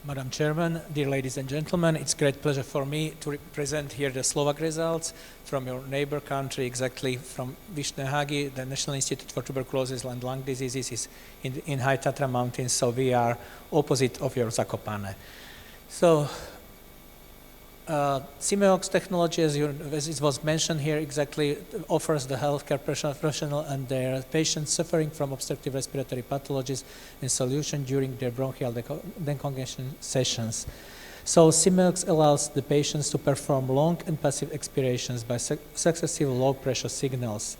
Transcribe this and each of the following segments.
Madam Chairman, dear ladies and gentlemen, it's a great pleasure for me to present here the Slovak results from your neighbor country, exactly from Vyšné Hagy. The National Institute for Tuberculosis and Lung Diseases is in High Tatra Mountains, so we are opposite of your Zakopane. So, Simeox technology, as it was mentioned here, exactly offers the healthcare professional and their patients suffering from obstructive respiratory pathologies a solution during their bronchial decongestion sessions. So Simeox allows the patients to perform long and passive expirations by successive low pressure signals.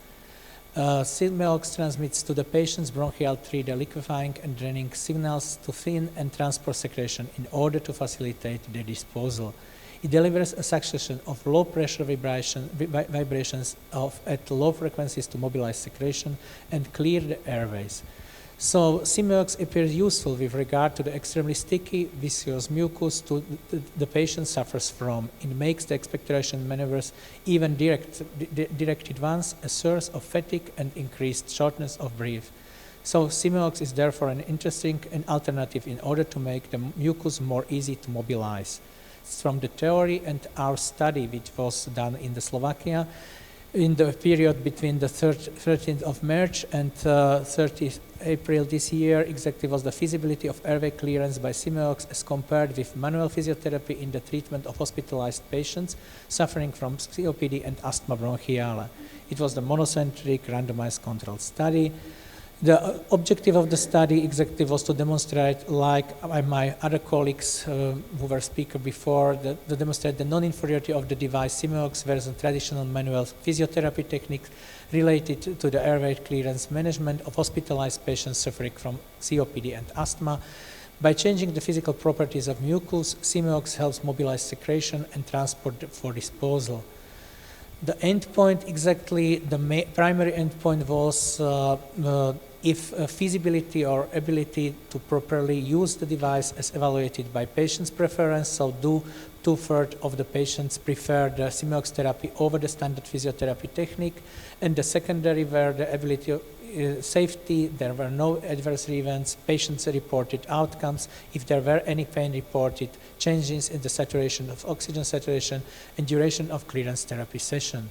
Simeox transmits to the patient's bronchial tree the liquefying and draining signals to thin and transport secretion in order to facilitate their disposal. It delivers a succession of low-pressure vibrations at low frequencies to mobilize secretion and clear the airways. So Simeox appears useful with regard to the extremely sticky, viscous mucus the patient suffers from. It makes the expectoration maneuvers, even directed ones, a source of fatigue and increased shortness of breath. So Simeox is therefore an interesting alternative in order to make the mucus more easy to mobilize. From the theory and our study, which was done in the Slovakia, in the period between the 13th of March and 30th April this year, exactly was the feasibility of airway clearance by Simeox as compared with manual physiotherapy in the treatment of hospitalized patients suffering from COPD and asthma bronchiale. It was the monocentric randomized controlled study. The objective of the study exactly was to demonstrate, like my other colleagues who were speaking before, to demonstrate the non-inferiority of the device Simeox versus traditional manual physiotherapy techniques related to the airway clearance management of hospitalized patients suffering from COPD and asthma. By changing the physical properties of mucus, Simeox helps mobilize secretion and transport for disposal. The endpoint, exactly the primary endpoint was if feasibility or ability to properly use the device as evaluated by patient's preference. So do 2/3 of the patients prefer the Simeox therapy over the standard physiotherapy technique. And the secondary were the ability of safety, there were no adverse events, patients reported outcomes, if there were any pain reported, changes in the saturation of oxygen saturation, and duration of clearance therapy session.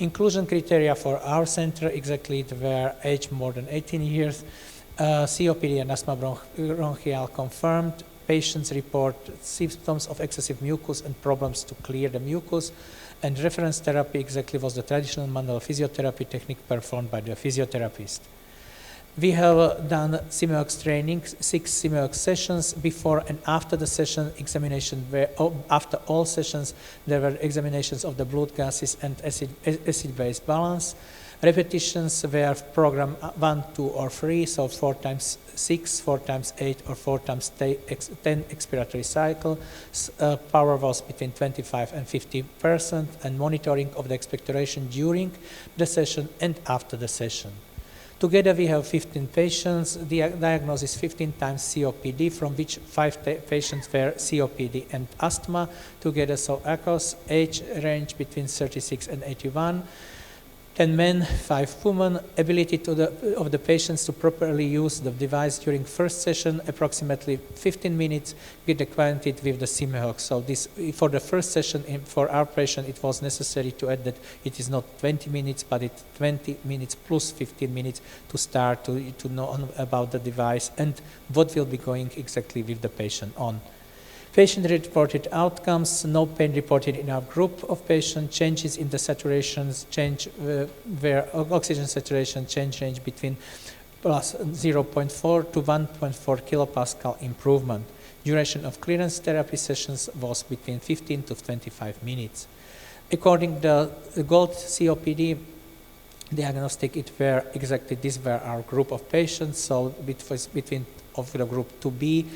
Inclusion criteria for our center exactly were age more than 18 years, COPD and asthma bronchial confirmed, patients report symptoms of excessive mucus and problems to clear the mucus, and reference therapy exactly was the traditional manual physiotherapy technique performed by the physiotherapist. We have done Simeox training, 6 Simeox sessions before and after the session examination. After all sessions, there were examinations of the blood gases and acid-base balance. Repetitions were program 1, 2, or 3, so 4 times 6, 4 times 8, or 4 times 10 expiratory cycles. Power was between 25 and 50%, and monitoring of the expectoration during the session and after the session. Together we have 15 patients. The diagnosis 15 times COPD, from which 5 patients were COPD and asthma together, so across age range between 36 and 81. 10 men, 5 women. Ability of the patients to properly use the device during first session, approximately 15 minutes, get acquainted with the Simeox. So this, for the first session, for our patient, it was necessary to add that it is not 20 minutes, but it's 20 minutes plus 15 minutes to start to know about the device and what will be going exactly with the patient on. Patient-reported outcomes, no pain reported in our group of patients, changes in the saturations, where oxygen saturation change range between plus 0.4 to 1.4 kilopascal improvement. Duration of clearance therapy sessions was between 15 to 25 minutes. According to the GOLD COPD diagnostic, these were our group of patients, so it was between of the group 2B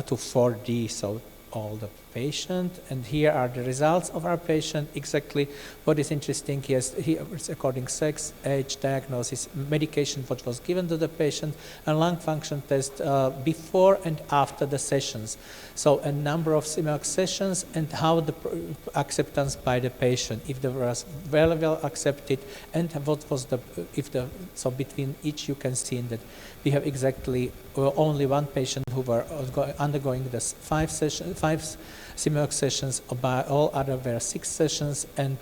to 4D, so all the patient, and here are the results of our patient. Exactly what is interesting here is according sex, age, diagnosis, medication what was given to the patient, and lung function test before and after the sessions. So a number of Simeox sessions and how the acceptance by the patient, if they were well accepted, and what was so between each you can see that we have exactly only one patient who were undergoing the 5 Simeox sessions, by all other were 6 sessions, and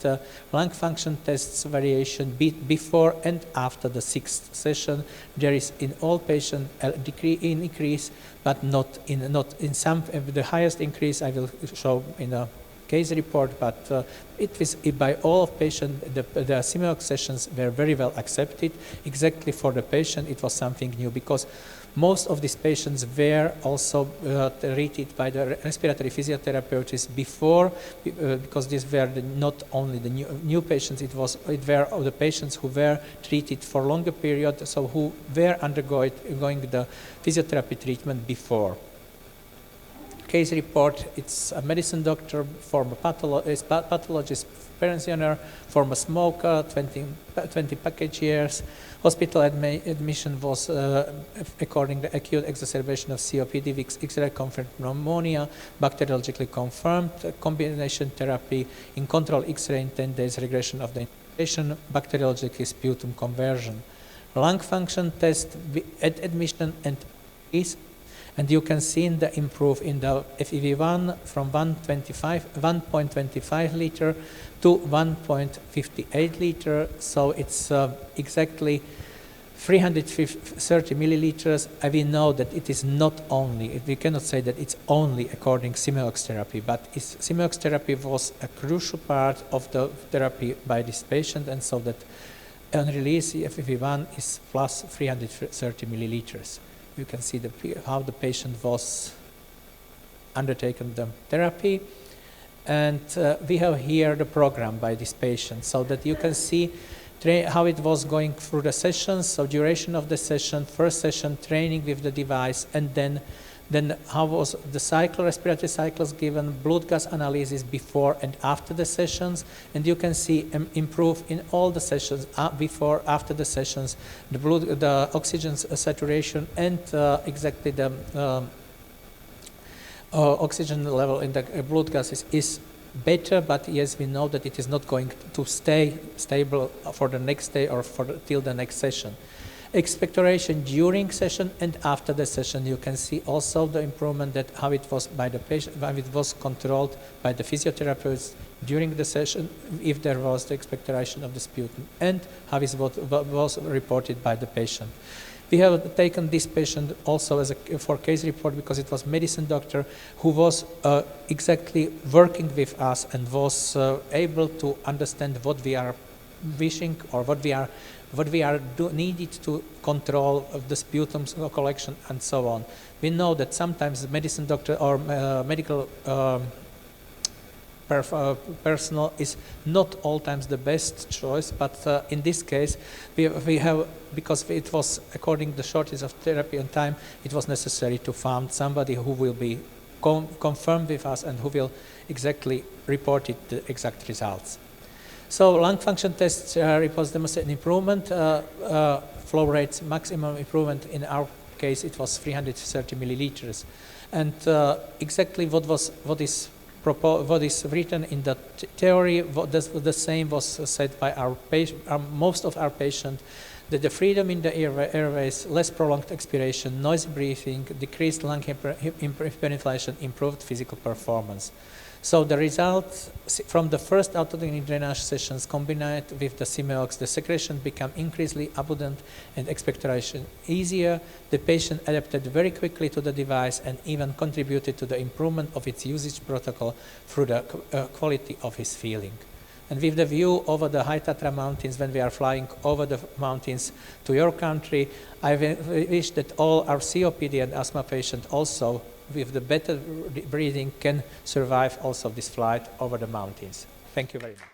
lung function tests variation before and after the 6th session. There is in all patients a increase, but not in some. The highest increase I will show in a case report, but it was by all of patients. The Simeox sessions were very well accepted. Exactly for the patient, it was something new because most of these patients were also treated by the respiratory physiotherapists before, because these were not only the new patients, it were the patients who were treated for longer period, so who were undergoing the physiotherapy treatment before. Case report, it's a medicine doctor, former pathologist, pensioner, former smoker, 20 package years. Hospital admission was according to acute exacerbation of COPD with X-ray confirmed pneumonia, bacteriologically confirmed, combination therapy, in control X-ray in 10 days, regression of the infection, bacteriologically sputum conversion. Lung function test at admission and is. And you can see in the improve in the FEV1 from 1.25 liter to 1.58 liter. So it's exactly 330 milliliters. And we know that it is not only, we cannot say that it's only according Simeox therapy, but Simeox therapy was a crucial part of the therapy by this patient, and so that on release FEV1 is plus 330 milliliters. You can see how the patient was undertaken the therapy, and we have here the program by this patient, so that you can see how it was going through the sessions. So duration of the session, first session training with the device, and then how was the respiratory cycles given, blood gas analysis before and after the sessions, and you can see improve in all the sessions, before, after the sessions, the oxygen saturation, and exactly the oxygen level in the blood gases is better, but yes, we know that it is not going to stay stable for the next day or till the next session. Expectoration during session and after the session, you can see also the improvement, that how it was by the patient, how it was controlled by the physiotherapists during the session, if there was the expectoration of the sputum, and how it was reported by the patient. We have taken this patient also for case report because it was medicine doctor who was exactly working with us and was able to understand what we are wishing or what we are needed to control of the sputum collection and so on. We know that sometimes the medicine doctor or medical personnel is not all times the best choice, but in this case we have, because it was according to the shortage of therapy and time, it was necessary to find somebody who will be confirmed with us and who will exactly report the exact results. So lung function tests reports demonstrate improvement, flow rates, maximum improvement. In our case, it was 330 milliliters, and exactly what is written in the theory. The same was said by most of our patients. That the freedom in the airways, less prolonged expiration, noisy breathing, decreased lung hyperinflation, improved physical performance. So the results from the first autotonic drainage sessions combined with the Simeox, the secretion became increasingly abundant and expectoration easier. The patient adapted very quickly to the device and even contributed to the improvement of its usage protocol through the quality of his feeling. And with the view over the High Tatra mountains, when we are flying over the mountains to your country, I wish that all our COPD and asthma patients also, with the better breathing, can survive also this flight over the mountains. Thank you very much.